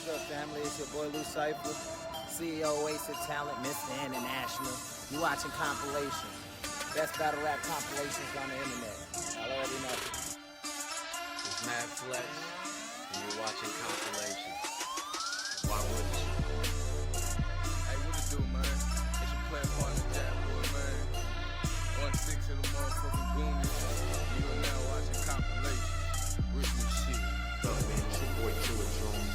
What's good, family? It's your boy Lou Cypher, CEO Wasted Talent, Mr. International. You watching compilation. Best battle rap compilations on the internet. I already know. It's Mad Flex, and you're watching compilation. Why wouldn't you? Hey, what it do, man? It's your player partner, Jack Boy, man. 1-6 of the motherfucking Goonies. You are now watching compilation. Rhythm shit. What's up, man? It's your boy Killer Drone.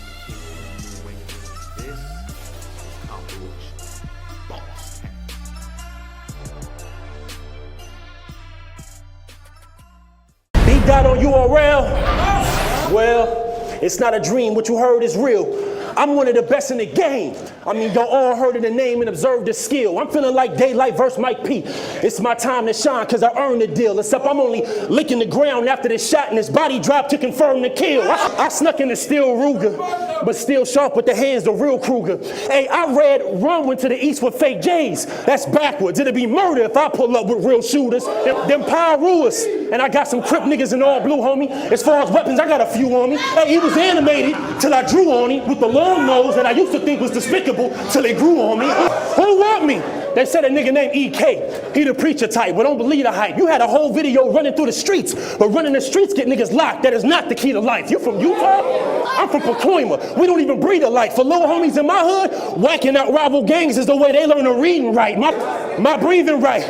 This is compilation. Boss Town. B-Dot on URL? Well, it's not a dream. What you heard is real. I'm one of the best in the game. I mean, y'all all heard of the name and observed the skill. I'm feeling like Daylight versus Mike P. It's my time to shine because I earned the deal. Except I'm only licking the ground after this shot and this body drop to confirm the kill. I snuck in the steel Ruger, but still sharp with the hands, the real Kruger. Hey, I read Run went to the east with fake J's. That's backwards. It'd be murder if I pull up with real shooters. Them Pyruas. And I got some Crip niggas in all blue, homie. As far as weapons, I got a few on me. Hey, he was animated till I drew on him with the long nose that I used to think was despicable till it grew on me. Who want me? They said a nigga named EK. He the preacher type, but don't believe the hype. You had a whole video running through the streets, but running the streets get niggas locked. That is not the key to life. You from Utah? I'm from Pacoima. We don't even breathe alike. For little homies in my hood, whacking out rival gangs is the way they learn to read and write. My breathing right.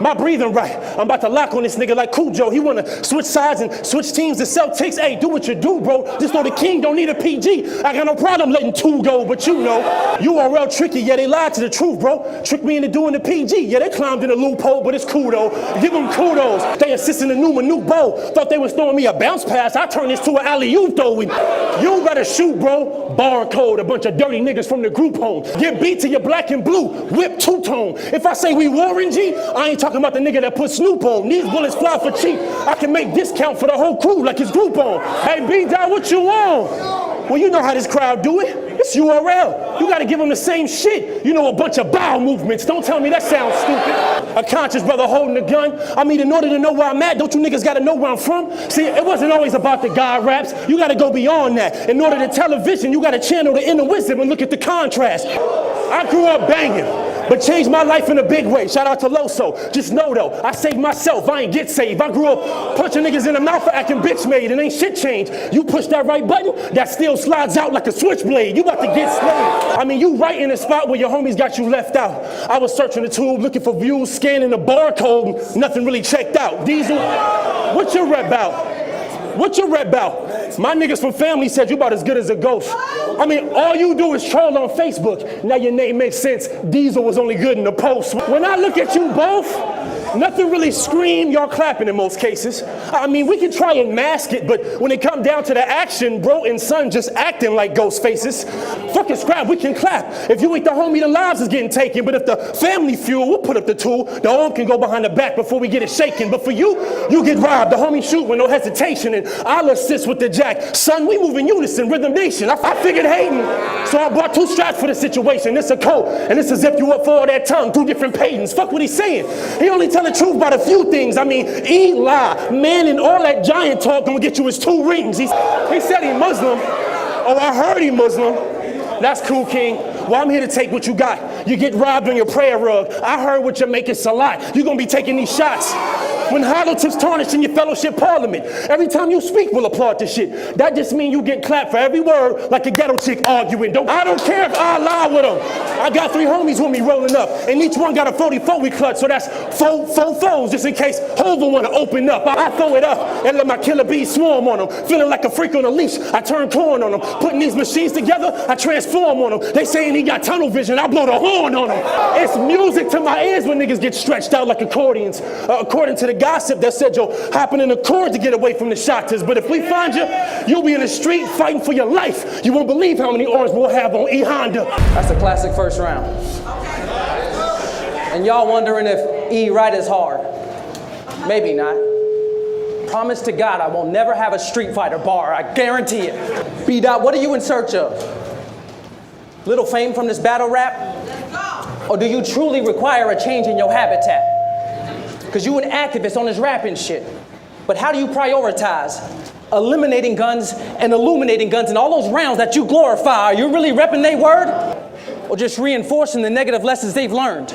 My breathing right. I'm about to lock on this nigga like Cujo. He wanna switch sides and switch teams to Celtics. Hey, do what you do, bro. Just know the king don't need a PG. I got no problem letting two go, but you know, URL tricky. Yeah, they lied to the truth, bro. Tricked me into doing the PG. Yeah, they climbed in a loophole, but it's cool though. Give them kudos. They assisting the new bow. Thought they was throwing me a bounce pass. I turned this to an alley-oop though. You better shoot, bro. Barcode, a bunch of dirty niggas from the group home. Get beat till you're black and blue. Whip two-tone. If I say we Warren G, I ain't talking about the nigga that put Snoop on. These bullets fly for cheap. I can make discount for the whole crew like it's group on. Hey, B-Dot, what you on? Well, you know how this crowd do it. It's URL. You gotta give them the same shit. You know, a bunch of bowel movements. Don't tell me that sounds stupid. A conscious brother holding a gun. I mean, in order to know where I'm at, don't you niggas gotta know where I'm from? See, it wasn't always about the God raps. You gotta go beyond that. In order to television, you gotta channel the inner wisdom and look at the contrast. I grew up banging, but changed my life in a big way. Shout out to Loso. Just know though, I saved myself. I ain't get saved. I grew up punching niggas in the mouth for acting bitch made and ain't shit changed. You push that right button, that still slides out like a switchblade. You about to get slayed. I mean, you right in the spot where your homies got you left out. I was searching the tube, looking for views, scanning the barcode, nothing really checked out. Diesel, what your rep about? What your rep about? My niggas from family said you about as good as a ghost. I mean, all you do is troll on Facebook. Now your name makes sense. Diesel was only good in the post. When I look at you both, nothing really scream, y'all clapping in most cases. I mean, we can try and mask it, but when it come down to the action, bro and son just acting like ghost faces. Fucking scrap, we can clap. If you ain't the homie, the lives is getting taken. But if the family fuel, we'll put up the tool. The arm can go behind the back before we get it shaken. But for you, you get robbed. The homie shoot with no hesitation, and I'll assist with the jack. Son, we move in unison, Rhythm Nation. I figured hating, so I bought 2 straps for the situation. This a coat, and this a zip you up for all that tongue. 2 different patents. Fuck what he's saying. He only tell the truth about a few things. I mean, Eli, man, and all that giant talk gonna get you his 2 rings. He said he Muslim. Oh, I heard he Muslim. That's cool, King. Well, I'm here to take what you got. You get robbed on your prayer rug. I heard what you're making salat. You're gonna be taking these shots. When hollow tips tarnish in your fellowship parliament, every time you speak, we'll applaud this shit. That just means you get clapped for every word like a ghetto chick arguing. I don't care if I lie with them. I got 3 homies with me rolling up, and each one got a 44 we clutch, so that's 4 foes just in case Hova wanna open up. I throw it up and let my killer bees swarm on them. Feeling like a freak on a leash, I turn corn on them. Putting these machines together, I transform on them. They saying he got tunnel vision, I blow the horn on them. It's music to my ears when niggas get stretched out like accordions. According to the gossip that said you're hopping in the cord to get away from the shotters. But if we find you, you'll be in the street fighting for your life. You won't believe how many orange we'll have on E Honda. That's a classic first round. And y'all wondering if E right is hard. Maybe not. Promise to God I will never have a Street Fighter bar. I guarantee it. B-Dot, what are you in search of? Little fame from this battle rap? Or do you truly require a change in your habitat? Because you an activist on this rapping shit. But how do you prioritize? eliminating guns and illuminating guns and all those rounds that you glorify, are you really repping they word? Or just reinforcing the negative lessons they've learned?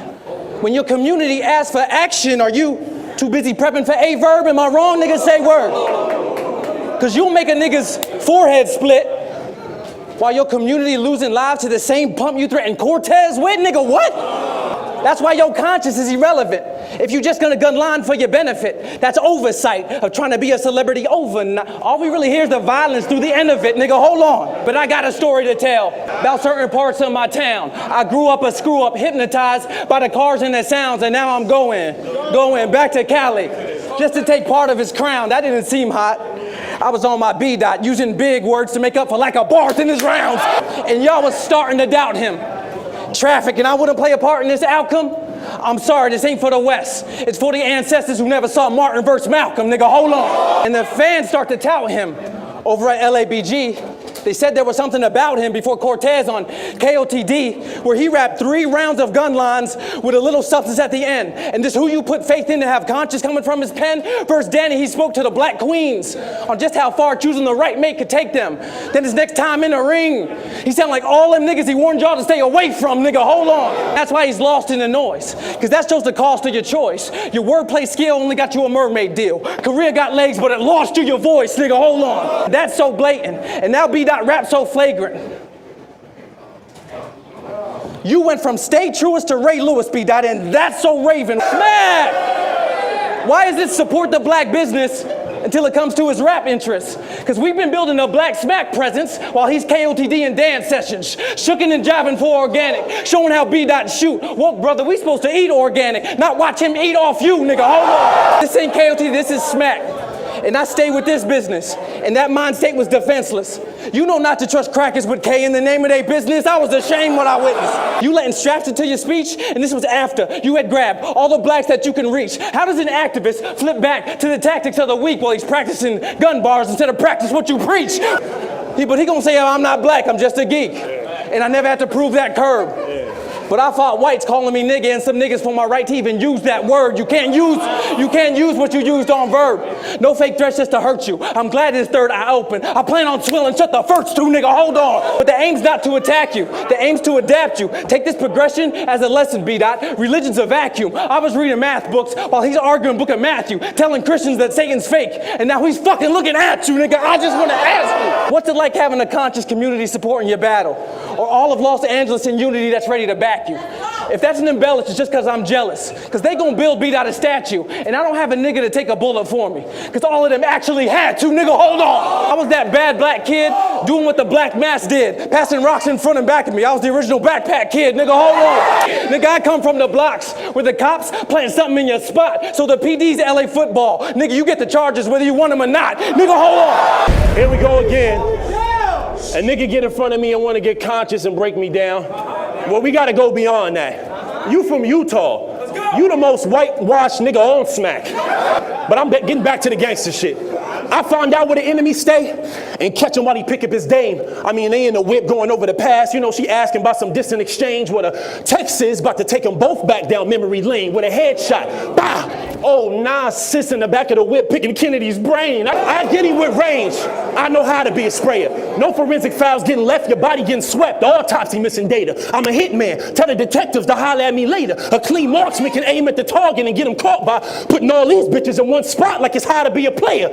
When your community asks for action, are you too busy prepping for a verb? Am I wrong, niggas? Say word. Cause you'll make a nigga's forehead split while your community losing lives to the same pump you threaten Cortez with, nigga, what? That's why your conscience is irrelevant. If you're just gonna gun line for your benefit, that's oversight of trying to be a celebrity overnight. All we really hear is the violence through the end of it, nigga, hold on. But I got a story to tell about certain parts of my town. I grew up a screw up, hypnotized by the cars and the sounds, and now I'm going back to Cali just to take part of his crown. That didn't seem hot. I was on my B dot using big words to make up for lack of bars in his rounds, and y'all was starting to doubt him. Traffic, and I wouldn't play a part in this outcome? I'm sorry, this ain't for the West. It's for the ancestors who never saw Martin versus Malcolm, nigga, hold on. And the fans start to tout him over at LABG. They said there was something about him before Cortez on KOTD where he rapped 3 rounds of gun lines with a little substance at the end. And this who you put faith in to have conscience coming from his pen. First Danny, he spoke to the black queens on just how far choosing the right mate could take them. Then his next time in the ring, he sounded like all them niggas he warned y'all to stay away from, nigga, hold on. That's why he's lost in the noise, because that shows the cost of your choice. Your wordplay skill only got you a mermaid deal. Career got legs, but it lost you your voice, nigga, hold on. That's so blatant. And now B. Rap so flagrant. You went from Stay Truest to Ray Lewis, B. And that's so Raven. Smack! Why is it support the black business until it comes to his rap interests? Because we've been building a black smack presence while he's KOTD and dance sessions, shooking and jiving for organic, showing how B. shoot. Woke brother, we supposed to eat organic, not watch him eat off you, nigga, hold on. This ain't KOTD, this is smack. And I stayed with this business, and that mind state was defenseless. You know not to trust crackers with K in the name of their business. I was ashamed what I witnessed. You letting straps into your speech, and this was after you had grabbed all the blacks that you can reach. How does an activist flip back to the tactics of the weak while he's practicing gun bars instead of practice what you preach? But he gonna say, I'm not black, I'm just a geek. And I never had to prove that curb. But I fought whites calling me nigga and some niggas from my right to even use that word. You can't use what you used on verb. No fake threats just to hurt you. I'm glad this third eye open. I plan on swilling, shut the first 2, nigga, hold on. But the aim's not to attack you. The aim's to adapt you. Take this progression as a lesson, B. Religion's a vacuum. I was reading math books while he's arguing Book of Matthew, telling Christians that Satan's fake. And now he's fucking looking at you, nigga. I just want to ask you, what's it like having a conscious community supporting your battle? Or all of Los Angeles in unity that's ready to back you? If that's an embellish, it's just because I'm jealous. Because they gonna build B. a statue, and I don't have a nigga to take a bullet for me. Because all of them actually had to, nigga, hold on. I was that bad black kid doing what the black mass did, passing rocks in front and back of me. I was the original backpack kid, nigga, hold on. Nigga, I come from the blocks where the cops planting something in your spot, so the PD's LA football. Nigga, you get the charges whether you want them or not. Nigga, hold on. Here we go again. A nigga get in front of me and want to get conscious and break me down. Well, we got to go beyond that. You from Utah. You the most whitewashed nigga on smack. But I'm getting back to the gangster shit. I found out where the enemy stay and catch him while he pick up his dame. I mean, they in the whip going over the past. You know, she asking about some distant exchange where the text is about to take them both back down memory lane with a headshot. Bah! Oh, nah, sis in the back of the whip picking Kennedy's brain. I get him with range. I know how to be a sprayer. No forensic files getting left, your body getting swept. The autopsy missing data. I'm a hitman. Tell the detectives to holler at me later. A clean marksman can aim at the target and get him caught by putting all these bitches in one spot like it's hard to be a player.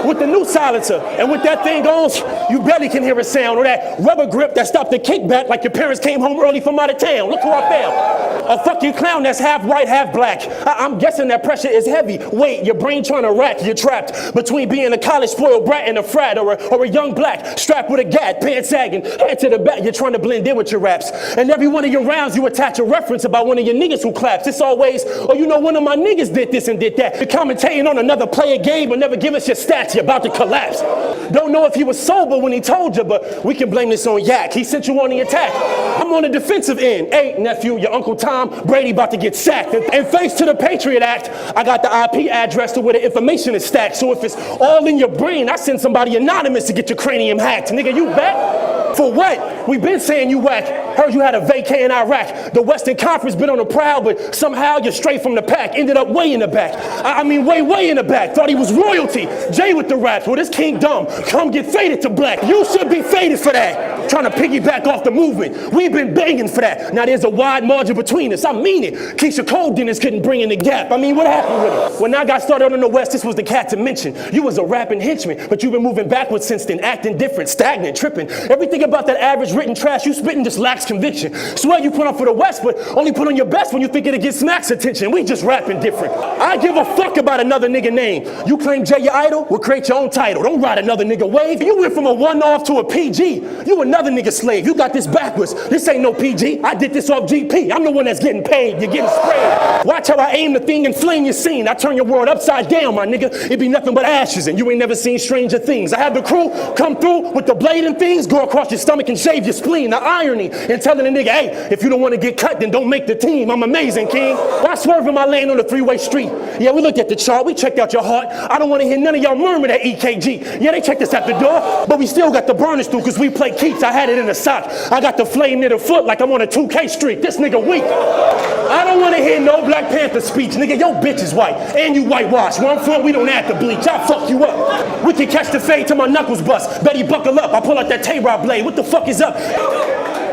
With the new silencer, and with that thing on, you barely can hear a sound, or that rubber grip that stopped the kickback like your parents came home early from out of town. Look who I found. A fucking clown that's half white, half black. I'm guessing that pressure is heavy. Wait, your brain trying to rack. You're trapped between being a college spoiled brat and a frat, or a young black strapped with a gat, pants sagging, head to the back. You're trying to blend in with your raps. And every one of your rounds, you attach a reference about one of your niggas who claps. It's always, oh, you know, one of my niggas did this and did that. You're commentating on another player game, but never give us your stats. You're about to collapse. Don't know if he was sober when he told you, but we can blame this on Yak. He sent you on the attack. I'm on the defensive end. Hey, nephew, your Uncle Tom Brady about to get sacked. And thanks to the Patriot Act, I got the IP address to where the information is stacked. So if it's all in your brain, I send somebody anonymous to get your cranium hacked. Nigga, you back? For what? We been saying you whack. Heard you had a vacay in Iraq. The Western Conference been on the prowl, but somehow you're straight from the pack. Ended up way in the back. I mean way in the back. Thought he was royalty. Jay with the raps. Well, this king dumb. Come get faded to black. You should be faded for that. Trying to piggyback off the movement. We've been banging for that. Now there's a wide margin between us. I mean it. Keisha Cole Dennis couldn't bring in the gap. I mean, what happened with it? When I got started on the West, this was the cat to mention. You was a rapping henchman, but you've been moving backwards since then. Acting different, stagnant, tripping. Everything about that average written trash you spitting just lacks conviction. Swear you put on for the West, but only put on your best when you think it'll get Smack's attention. We just rapping different. I give a fuck about another nigga name. You claim Jay your idol? Well, create your own title. Don't ride another nigga wave. You went from a one-off to a PG. You another nigga slave. You got this backwards. This ain't no PG. I did this off GP. I'm the one that's getting paid. You're getting sprayed. Watch how I aim the thing and flame your scene. I turn your world upside down, my nigga. It be nothing but ashes, and you ain't never seen Stranger Things. I have the crew come through with the blade and things, go across your stomach and shave your spleen. The irony in telling a nigga, hey, if you don't want to get cut, then don't make the team. I'm amazing, king. Why swerve in my lane on the three-way street? Yeah, we looked at the chart. We checked out your heart. I don't want to hear none of y'all murmur that EKG. Yeah, they checked us at the door, but we still got the burners through because we play keeps. I had it in the sock. I got the flame near the foot like I'm on a 2K streak. This nigga weak. I don't want to hear no Black Panther speech. Nigga, your bitch is white. And you whitewash. Where I'm from, we don't have to bleach. I'll fuck you up. We can catch the fade till my knuckles bust. Betty, buckle up. I pull out that Tay-Rod blade. What the fuck is up?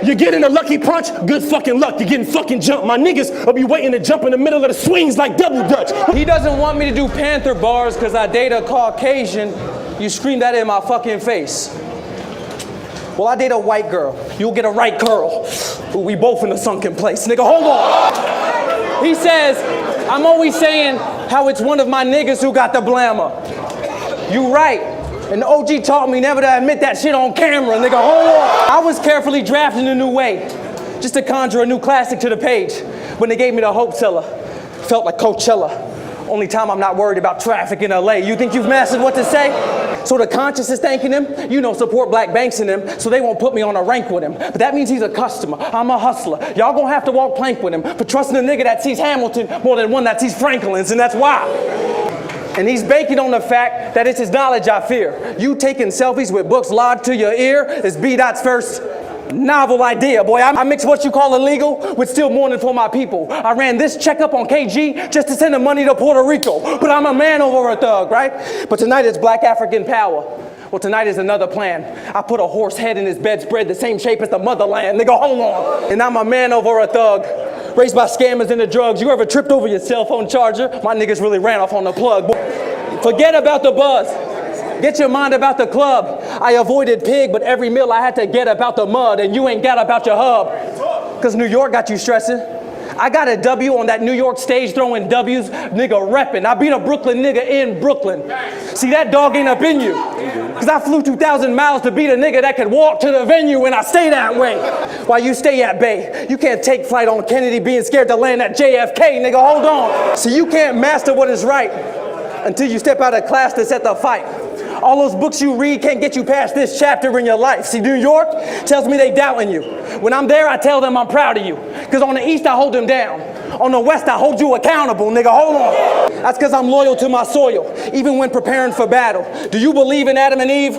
You're getting a lucky punch? Good fucking luck. You're getting fucking jumped. My niggas will be waiting to jump in the middle of the swings like double dutch. He doesn't want me to do Panther bars because I date a Caucasian. You scream that in my fucking face. Well, I date a white girl. You'll get a right curl. Ooh, we both in a sunken place. Nigga, hold on. He says, I'm always saying how it's one of my niggas who got the blammer. You right. And the OG taught me never to admit that shit on camera. Nigga, hold on. I was carefully drafting a new way, just to conjure a new classic to the page. When they gave me the Hope Seller, felt like Coachella. Only time I'm not worried about traffic in LA. You think you've mastered what to say? So the conscience is thanking him, you know, support black banks in him, so they won't put me on a rank with him. But that means he's a customer, I'm a hustler. Y'all gonna have to walk plank with him for trusting a nigga that sees Hamilton more than one that sees Franklin's, and that's why. And he's banking on the fact that it's his knowledge I fear. You taking selfies with books lodged to your ear is B-Dot's first novel idea, boy. I mix what you call illegal with still mourning for my people. I ran this checkup on KG just to send the money to Puerto Rico. But I'm a man over a thug, right? But tonight it's Black African power. Well, tonight is another plan. I put a horse head in his bedspread the same shape as the motherland. Nigga, hold on. And I'm a man over a thug. Raised by scammers into drugs. You ever tripped over your cell phone charger? My niggas really ran off on the plug. Forget about the buzz. Get your mind about the club. I avoided pig, but every meal I had to get about the mud, and you ain't got about your hub. Cause New York got you stressing. I got a W on that New York stage throwing W's, nigga reppin'. I beat a Brooklyn nigga in Brooklyn. See, that dog ain't up in you. Cause I flew 2,000 miles to beat a nigga that could walk to the venue, and I stay that way. While you stay at bay, you can't take flight on Kennedy being scared to land at JFK, nigga, hold on. See, you can't master what is right until you step out of class to set the fight. All those books you read can't get you past this chapter in your life. See, New York tells me they doubting you. When I'm there, I tell them I'm proud of you. Because on the East, I hold them down. On the West, I hold you accountable, nigga, hold on. That's because I'm loyal to my soil, even when preparing for battle. Do you believe in Adam and Eve?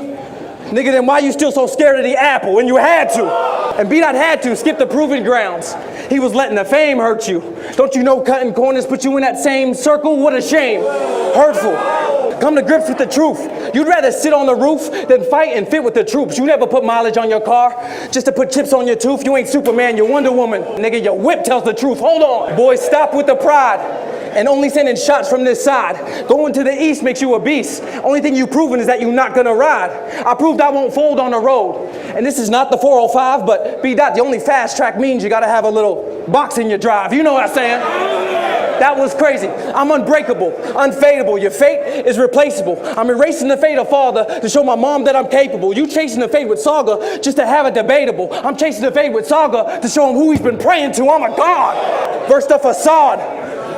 Nigga, then why you still so scared of the apple when you had to? And B-Dot had to skip the proving grounds. He was letting the fame hurt you. Don't you know cutting corners put you in that same circle? What a shame. Hurtful. Come to grips with the truth. You'd rather sit on the roof than fight and fit with the troops. You never put mileage on your car just to put chips on your tooth. You ain't Superman, you're Wonder Woman. Nigga, your whip tells the truth. Hold on. Boys, stop with the pride and only sending shots from this side. Going to the East makes you a beast. Only thing you've proven is that you're not gonna ride. I proved I won't fold on the road. And this is not the 405, but B-Dot, the only fast track means you gotta have a little box in your drive. You know what I'm saying? That was crazy. I'm unbreakable, unfadable. Your fate is replaceable. I'm erasing the fate of father to show my mom that I'm capable. You chasing the fate with Saga just to have it debatable. I'm chasing the fate with Saga to show him who he's been praying to. I'm a god. Verse the facade.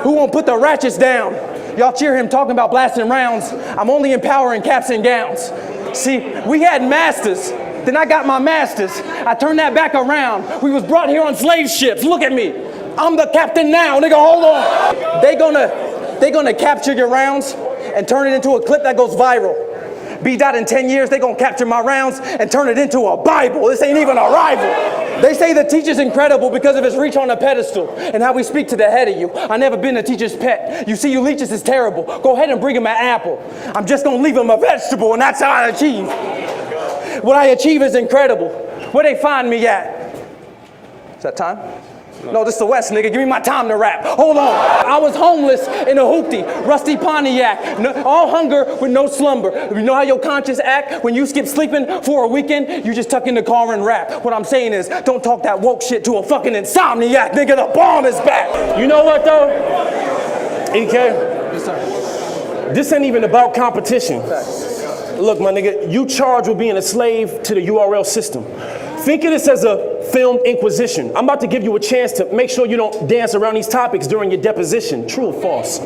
Who won't put the ratchets down? Y'all cheer him talking about blasting rounds. I'm only empowering caps and gowns. See, we had masters. Then I got my masters. I turned that back around. We was brought here on slave ships. Look at me. I'm the captain now, nigga, hold on. They gonna capture your rounds and turn it into a clip that goes viral. B-Dot in 10 years, they gonna capture my rounds and turn it into a Bible. This ain't even a rival. They say the teacher's incredible because of his reach on a pedestal and how we speak to the head of you. I never been a teacher's pet. You see, you leeches is terrible. Go ahead and bring him an apple. I'm just gonna leave him a vegetable, and that's how I achieve. What I achieve is incredible. Where they find me at? Is that time? No, this is the West, nigga. Give me my time to rap. Hold on. I was homeless in a hoopty, rusty Pontiac, all hunger with no slumber. You know how your conscience act when you skip sleeping for a weekend? You just tuck in the car and rap. What I'm saying is, don't talk that woke shit to a fucking insomniac, nigga. The bomb is back. You know what though? EK? Yes, sir. This ain't even about competition. Look, my nigga, you charged with being a slave to the URL system. Think of this as a filmed inquisition. I'm about to give you a chance to make sure you don't dance around these topics during your deposition. True or false?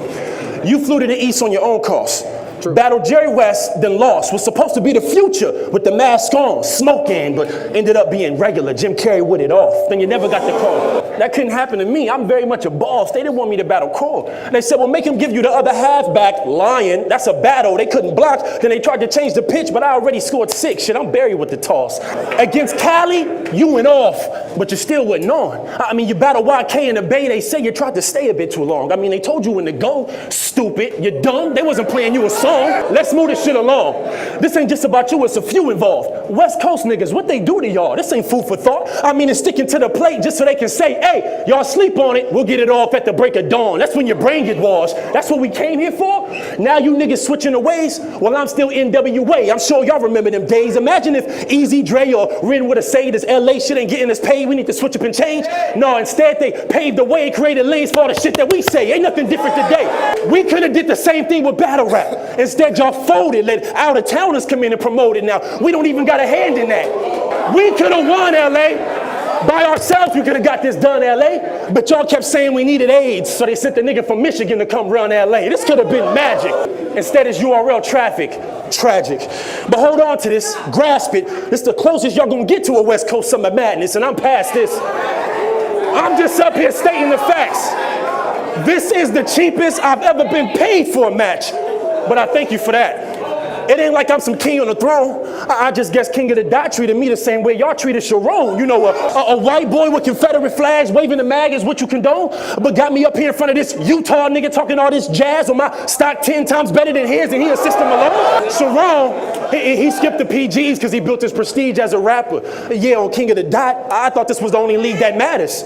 You flew to the East on your own cost. True. Battled Jerry West, then lost. Was supposed to be the future with the mask on, smoking, but ended up being regular. Jim Carrey with it off. Then you never got the call. That couldn't happen to me. I'm very much a boss. They didn't want me to battle Cole. They said, well, make him give you the other halfback. Lion, that's a battle. They couldn't block. Then they tried to change the pitch, but I already scored 6. Shit, I'm buried with the toss. Against Cali, you went off, but you still wasn't on. I mean, you battled YK in the Bay. They say you tried to stay a bit too long. I mean, they told you when to go. Stupid. You're dumb. They wasn't playing you a song. Let's move this shit along. This ain't just about you. It's a few involved. West Coast niggas, what they do to y'all? This ain't food for thought. I mean, it's sticking to the plate just so they can say, hey, y'all sleep on it. We'll get it off at the break of dawn. That's when your brain get washed. That's what we came here for? Now you niggas switching the ways? Well, I'm still NWA. I'm sure y'all remember them days. Imagine if Easy Dre or Ren would have said this LA shit ain't getting us paid. We need to switch up and change. No, instead they paved the way and created lanes for all the shit that we say. Ain't nothing different today. We could have did the same thing with battle rap. Instead, y'all folded, let out of towners come in and promote it. Now, we don't even got a hand in that. We could have won LA. By ourselves, we could have got this done, LA. But y'all kept saying we needed AIDS, so they sent the nigga from Michigan to come run LA. This could have been magic. Instead, it's URL traffic. Tragic. But hold on to this. Grasp it. This is the closest y'all gonna get to a West Coast Summer Madness, and I'm past this. I'm just up here stating the facts. This is the cheapest I've ever been paid for a match. But I thank you for that. It ain't like I'm some king on the throne. I just guess King of the Dot treated me the same way y'all treated Sharon. You know, a white boy with Confederate flags waving the mag is what you condone, but got me up here in front of this Utah nigga talking all this jazz on my stock 10 times better than his, and he a system alone. Sharon, he skipped the PGs because he built his prestige as a rapper. Yeah, on King of the Dot, I thought this was the only league that matters.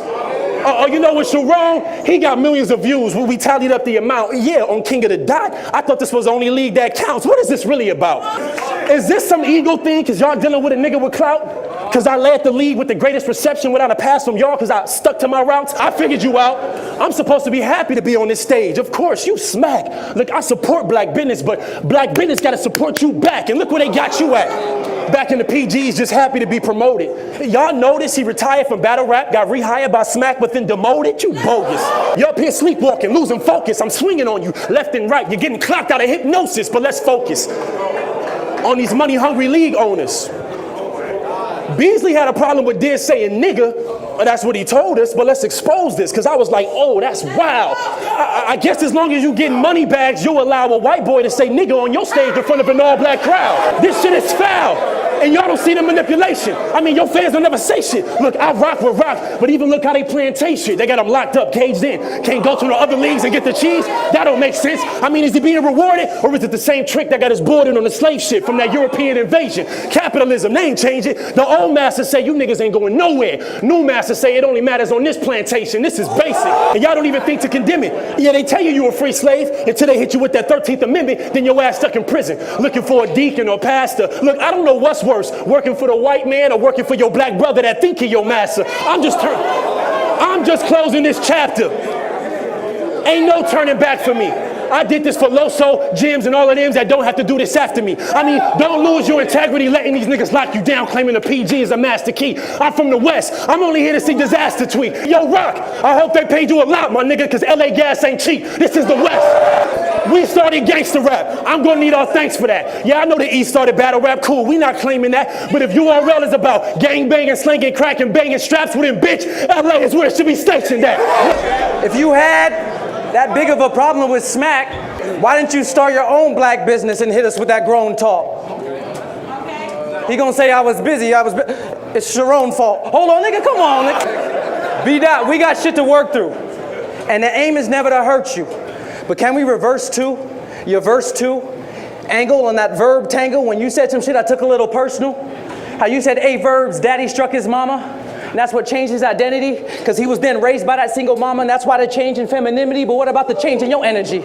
Oh, you know what, Sharon? He got millions of views when we tallied up the amount. Yeah, on King of the Dot, I thought this was the only league that counts. What is this really about? Is this some ego thing because y'all dealing with a nigga with clout? Because I led the league with the greatest reception without a pass from y'all because I stuck to my routes? I figured you out. I'm supposed to be happy to be on this stage. Of course, you smack. Look, I support black business, but black business got to support you back. And look where they got you at. Back in the PGs, just happy to be promoted. Y'all notice he retired from battle rap, got rehired by Smack, but then demoted? You bogus. You up here sleepwalking, losing focus. I'm swinging on you left and right. You're getting clocked out of hypnosis, but let's focus on these money-hungry league owners. Beasley had a problem with Diz saying nigga, that's what he told us, but let's expose this, because I was like, oh, that's wild. I guess as long as you getting money bags, you'll allow a white boy to say nigga on your stage in front of an all-black crowd. This shit is foul, and y'all don't see the manipulation. I mean, your fans don't never say shit. Look, I rock with rock, but even look how they playing Tay shit. They got them locked up, caged in. Can't go to the other leagues and get the cheese? That don't make sense. I mean, is he being rewarded, or is it the same trick that got us boarded on the slave shit from that European invasion? Capitalism, they ain't change it. The old masters say you niggas ain't going nowhere. New masters say it only matters on this plantation. This is basic, and y'all don't even think to condemn it. Yeah, they tell you you a free slave until they hit you with that 13th Amendment, then your ass stuck in prison, looking for a deacon or pastor. Look, I don't know what's worse, working for the white man or working for your black brother that think he your master. I'm just closing this chapter. Ain't no turning back for me. I did this for Loso, Jims, and all of them that don't have to do this after me. I mean, don't lose your integrity letting these niggas lock you down, claiming the PG is a master key. I'm from the West. I'm only here to see disaster tweet. Yo, Rock, I hope they paid you a lot, my nigga, because LA gas ain't cheap. This is the West. We started gangster rap. I'm gonna need our thanks for that. Yeah, I know the East started battle rap. Cool, we not claiming that. But if URL is about gang banging, slinging, crack, and banging straps with him, bitch, LA is where it should be stationed at. If you had that big of a problem with Smack, why didn't you start your own black business and hit us with that grown talk? He gonna say I was busy. It's Sharon's fault. Hold on, nigga, come on, nigga. B-Dot, we got shit to work through. And the aim is never to hurt you. But can we reverse two? Your verse 2, angle on that verb tangle. When you said some shit I took a little personal. How you said 8 verbs, daddy struck his mama. And that's what changed his identity. Because he was then raised by that single mama. And that's why the change in femininity. But what about the change in your energy?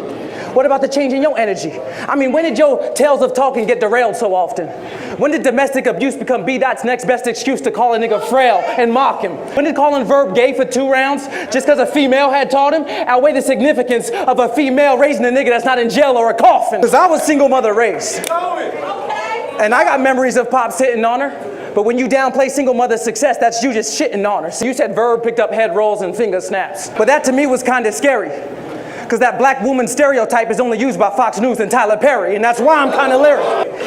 What about the change in your energy? I mean, when did your tales of talking get derailed so often? When did domestic abuse become B-Dot's next best excuse to call a nigga frail and mock him? When did calling verb gay for 2 rounds just because a female had taught him outweigh the significance of a female raising a nigga that's not in jail or a coffin? Because I was single mother raised. And I got memories of pops hitting on her. But when you downplay single mother success, that's you just shitting on her. So you said verb picked up head rolls and finger snaps. But that to me was kind of scary. Because that black woman stereotype is only used by Fox News and Tyler Perry, and that's why I'm kind of leery.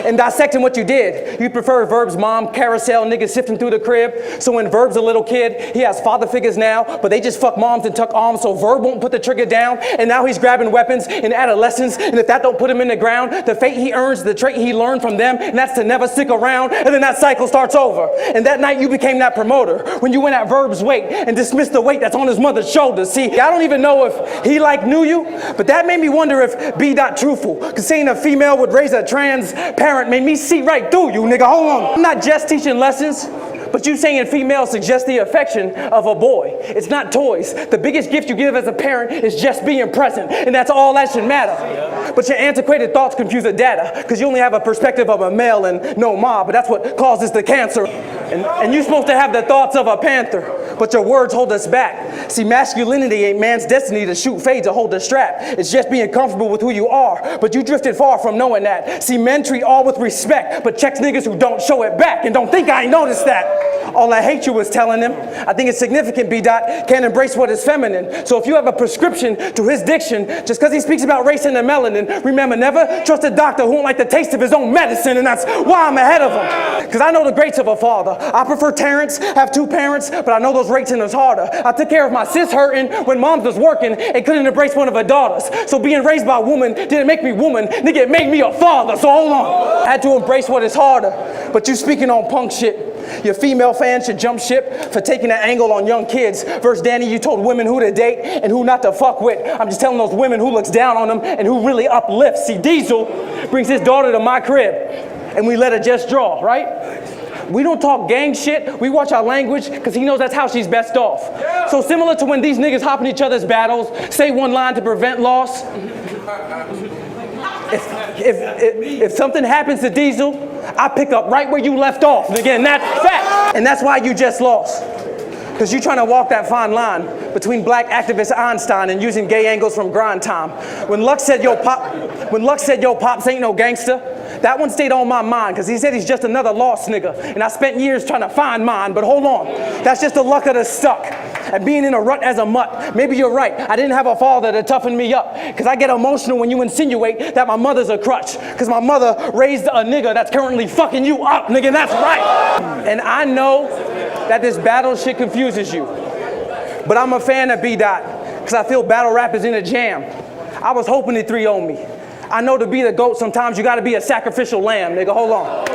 And dissecting what you did, you prefer Verb's mom, carousel, niggas sifting through the crib. So when Verb's a little kid, he has father figures now, but they just fuck moms and tuck arms, so Verb won't put the trigger down. And now he's grabbing weapons in adolescence, and if that don't put him in the ground, the fate he earns, the trait he learned from them, and that's to never stick around, and then that cycle starts over. And that night you became that promoter, when you went at Verb's weight and dismissed the weight that's on his mother's shoulders. See, I don't even know if he knew you, but that made me wonder if B-Dot truthful. Cause saying a female would raise a trans parent made me see right through you, nigga. Hold on. I'm not just teaching lessons, but you saying female suggests the affection of a boy. It's not toys. The biggest gift you give as a parent is just being present, and that's all that should matter. But your antiquated thoughts confuse the data, cause you only have a perspective of a male and no ma, but that's what causes the cancer. And you're supposed to have the thoughts of a panther, but your words hold us back. See, masculinity ain't man's destiny to shoot fades or hold a strap. It's just being comfortable with who you are, but you drifted far from knowing that. See, men treat all with respect, but checks niggas who don't show it back, and don't think I ain't noticed that. All I hate you was telling him. I think it's significant B-Dot can't embrace what is feminine. So if you have a prescription to his diction, just because he speaks about race and the melanin, remember, never trust a doctor who won't like the taste of his own medicine, and that's why I'm ahead of him. Because I know the greats of a father. I prefer Terrence, have 2 parents, but I know those rates in us harder. I took care of my sis hurting when moms was working and couldn't embrace one of her daughters. So being raised by a woman didn't make me woman, nigga, it made me a father, so hold on. I had to embrace what is harder, but you speaking on punk shit. Your female fans should jump ship for taking an angle on young kids. Versus Danny, you told women who to date and who not to fuck with. I'm just telling those women who looks down on them and who really uplifts. See, Diesel brings his daughter to my crib and we let her just draw, right? We don't talk gang shit. We watch our language because he knows that's how she's best off. Yeah. So similar to when these niggas hop in each other's battles, say one line to prevent loss. If something happens to Diesel, I pick up right where you left off. Again, that's fact. And that's why you just lost. Because you're trying to walk that fine line between black activist Einstein and using gay angles from grind time. When Lux said yo pops ain't no gangster, that one stayed on my mind because he said he's just another lost nigga. And I spent years trying to find mine, but hold on. That's just the luck of the stuck. And being in a rut as a mutt. Maybe you're right. I didn't have a father to toughen me up. Because I get emotional when you insinuate that my mother's a crutch. Because my mother raised a nigga that's currently fucking you up, nigga. That's right. And I know that this battle shit confuses you. But I'm a fan of B-Dot. Because I feel battle rap is in a jam. I was hoping he 3-0 me. I know to be the GOAT, sometimes you gotta be a sacrificial lamb, nigga. Hold on.